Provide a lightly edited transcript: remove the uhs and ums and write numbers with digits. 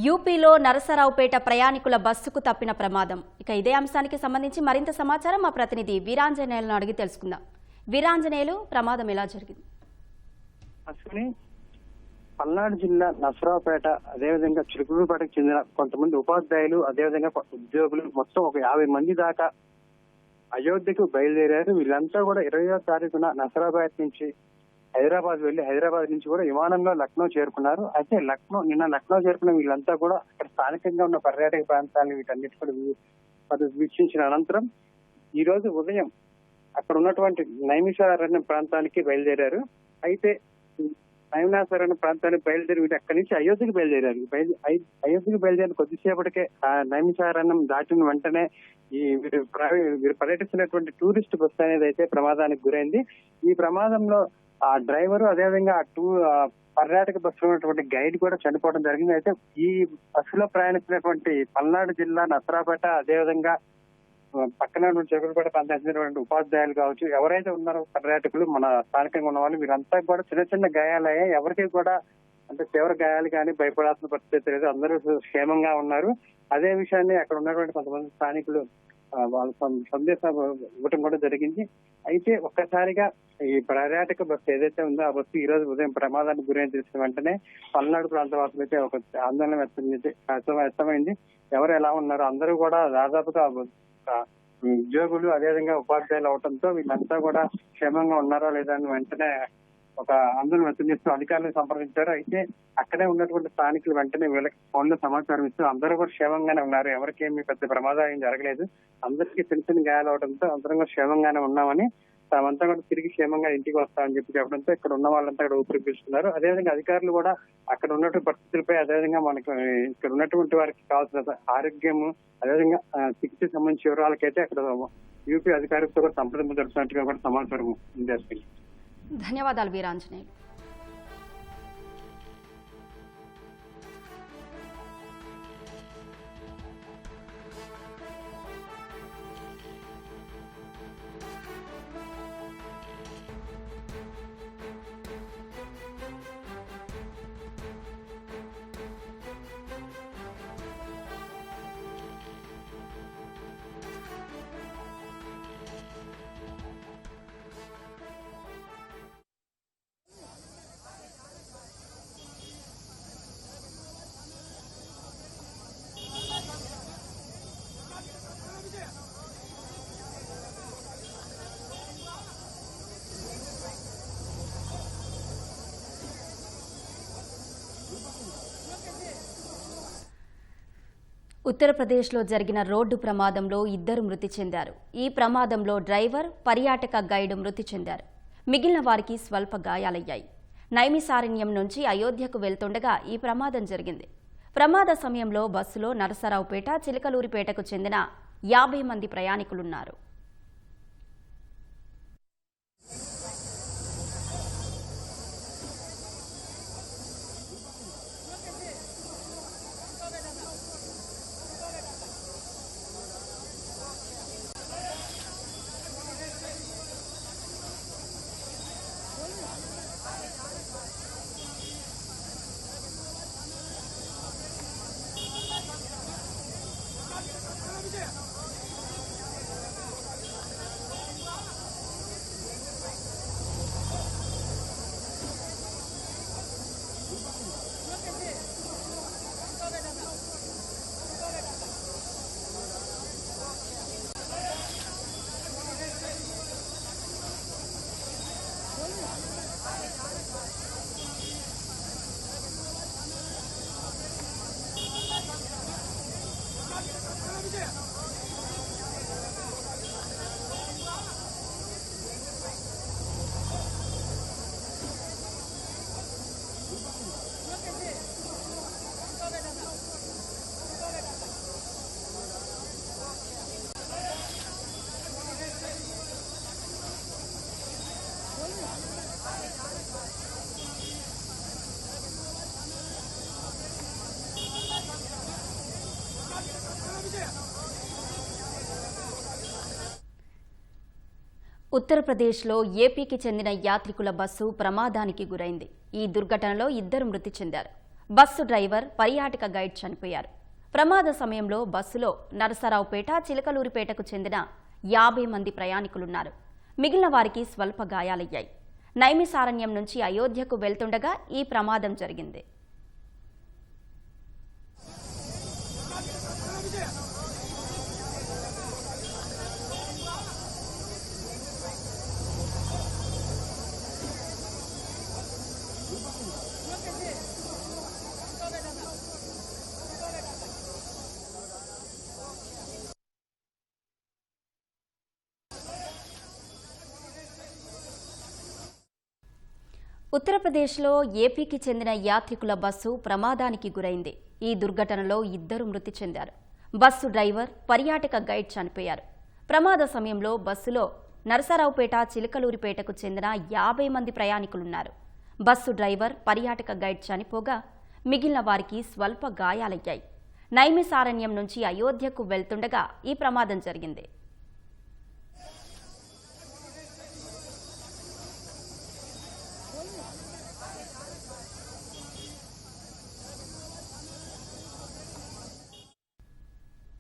యూపీలో నరసరావుపేట ప్రయాణికుల బస్సుకు తప్పిన ప్రమాదం. ఇక ఇదే అంశానికి సంబంధించి మరింత సమాచారం మా ప్రతినిధి వీరాంజనేయులను అడిగి తెలుసుకుందాం. వీరాంజనేయులు, ప్రమాదం ఎలా జరిగింది? అశ్విని, పల్నాడు జిల్లా నరసరావుపేట అదేవిధంగా చిలుకూరుపేటకు చెందిన కొంతమంది ఉపాధ్యాయులు అదేవిధంగా ఉద్యోగులు మొత్తం ఒక 50 మంది దాకా అయోధ్యకు బయలుదేరారు. వీళ్ళంతా కూడా 20వ తారీఖున నరసరావుపేట నుంచి హైదరాబాద్ వెళ్లి హైదరాబాద్ నుంచి కూడా విమానంలో లక్నో చేరుకున్నారు. అయితే నిన్న లక్నో చేరుకున్న వీళ్ళంతా కూడా అక్కడ స్థానికంగా ఉన్న పర్యాటక ప్రాంతాలను వీటన్నిటి కూడా వీక్షించిన అనంతరం ఈ రోజు ఉదయం అక్కడ ఉన్నటువంటి నైమిషారణ్యం ప్రాంతానికి బయలుదేరారు. అయితే నైమిషారణ్యం ప్రాంతానికి బయలుదేరి వీటి అక్కడి నుంచి అయోధ్యకు బయలుదేరారు. అయోధ్యకు బయలుదేరిన కొద్దిసేపటికే ఆ నైమిషారణ్యం దాటిన వెంటనే వీరు పర్యటిస్తున్నటువంటి టూరిస్ట్ బస్సు అనేది అయితే ప్రమాదానికి గురైంది. ఈ ప్రమాదంలో ఆ డ్రైవరు అదేవిధంగా పర్యాటక బస్సులో ఉన్నటువంటి గైడ్ కూడా చనిపోవడం జరిగింది. అయితే ఈ బస్సులో ప్రయాణిస్తున్నటువంటి పల్నాడు జిల్లా నరసరావుపేట అదేవిధంగా పక్కన చిలుకూరుపేట ప్రాంతానికి ఉపాధ్యాయులు కావచ్చు, ఎవరైతే ఉన్నారో పర్యాటకులు మన స్థానికంగా ఉన్న వాళ్ళు వీరంతా కూడా చిన్న చిన్న గాయాలయ్యాయి. ఎవరికి కూడా అంటే తీవ్ర గాయాలు కానీ భయపడాల్సిన పరిస్థితి లేదు. అందరూ క్షేమంగా ఉన్నారు. అదే విషయాన్ని అక్కడ ఉన్నటువంటి కొంతమంది స్థానికులు వాళ్ళ సందేశం ఇవ్వటం కూడా జరిగింది. అయితే ఒక్కసారిగా ఈ పర్యాటక బస్సు ఏదైతే ఉందో ఆ బస్సు ఈ రోజు ఉదయం ప్రమాదానికి గురైన తెలిసిన వెంటనే పల్నాడు ప్రాంత వాసులు అయితే ఒక ఆందోళన వ్యక్తమైంది. ఎవరు ఎలా ఉన్నారు, అందరూ కూడా దాదాపుగా ఉద్యోగులు అదేవిధంగా ఉపాధ్యాయులు అవడంతో వీళ్ళంతా కూడా క్షేమంగా ఉన్నారా లేదా అని వెంటనే ఒక ఆందోళన వ్యక్తం చేస్తూ అధికారులను సంప్రదించారు. అయితే అక్కడే ఉన్నటువంటి స్థానికులు వెంటనే వీళ్ళకి ఫోన్ లో సమాచారం ఇస్తూ అందరూ కూడా క్షేమంగానే ఉన్నారు, ఎవరికేమీ పెద్ద ప్రమాదం ఏం జరగలేదు, అందరికీ చిన్న చిన్న గాయాలు అవడంతో అందరం కూడా క్షేమంగానే ఉన్నామని, తామంతా కూడా తిరిగి క్షేమంగా ఇంటికి వస్తామని చెప్పడంతో ఇక్కడ ఉన్న వాళ్ళంతా కూడా ఊపిరి పీల్చుకున్నారు. అదేవిధంగా అధికారులు కూడా అక్కడ ఉన్నటువంటి పరిస్థితులపై అదేవిధంగా మనకు ఇక్కడ ఉన్నటువంటి వారికి కావాల్సిన ఆరోగ్యము అదేవిధంగా చికిత్స సంబంధించిన వివరాలకైతే అక్కడ యూపీ అధికారులతో కూడా సంప్రదింపు జరుపుతున్నట్టుగా కూడా సమాచారం ఉంది. ధన్యవాదాలు వీరాంజనేయులు. ఉత్తరప్రదేశ్లో జరిగిన రోడ్డు ప్రమాదంలో 2 మృతి చెందారు. ఈ ప్రమాదంలో డ్రైవర్, పర్యాటక గైడ్ మృతి చెందారు. మిగిలిన వారికి స్వల్ప గాయాలయ్యాయి. నైమిసారణ్యం నుంచి అయోధ్యకు వెళ్తుండగా ఈ ప్రమాదం జరిగింది. ప్రమాద సమయంలో బస్సులో నరసరావుపేట, చిలకలూరిపేటకు చెందిన 50 మంది ప్రయాణికులున్నారు. ఉత్తరప్రదేశ్లో ఏపీకి చెందిన యాత్రికుల బస్సు ప్రమాదానికి గురైంది. ఈ దుర్ఘటనలో 2 మృతి చెందారు. బస్సు డ్రైవర్, పర్యాటక గైడ్ చనిపోయారు. ప్రమాద సమయంలో బస్సులో నరసరావుపేట, చిలకలూరిపేటకు చెందిన 50 మంది ప్రయాణికులున్నారు. మిగిలిన వారికి స్వల్ప గాయాలయ్యాయి. నైమిసారణ్యం నుంచి అయోధ్యకు వెళ్తుండగా ఈ ప్రమాదం జరిగింది. ఉత్తరప్రదేశ్లో ఏపీకి చెందిన యాత్రికుల బస్సు ప్రమాదానికి గురైంది. ఈ దుర్ఘటనలో 2 మృతి చెందారు. బస్సు డ్రైవర్, పర్యాటక గైడ్ చనిపోయారు. ప్రమాద సమయంలో బస్సులో నరసరావుపేట, చిలకలూరిపేటకు చెందిన 50 మంది ప్రయాణికులున్నారు. బస్సు డ్రైవర్, పర్యాటక గైడ్ చనిపోగా మిగిలిన వారికి స్వల్ప గాయాలయ్యాయి. నైమిసారణ్యం నుంచి అయోధ్యకు వెళ్తుండగా ఈ ప్రమాదం జరిగింది.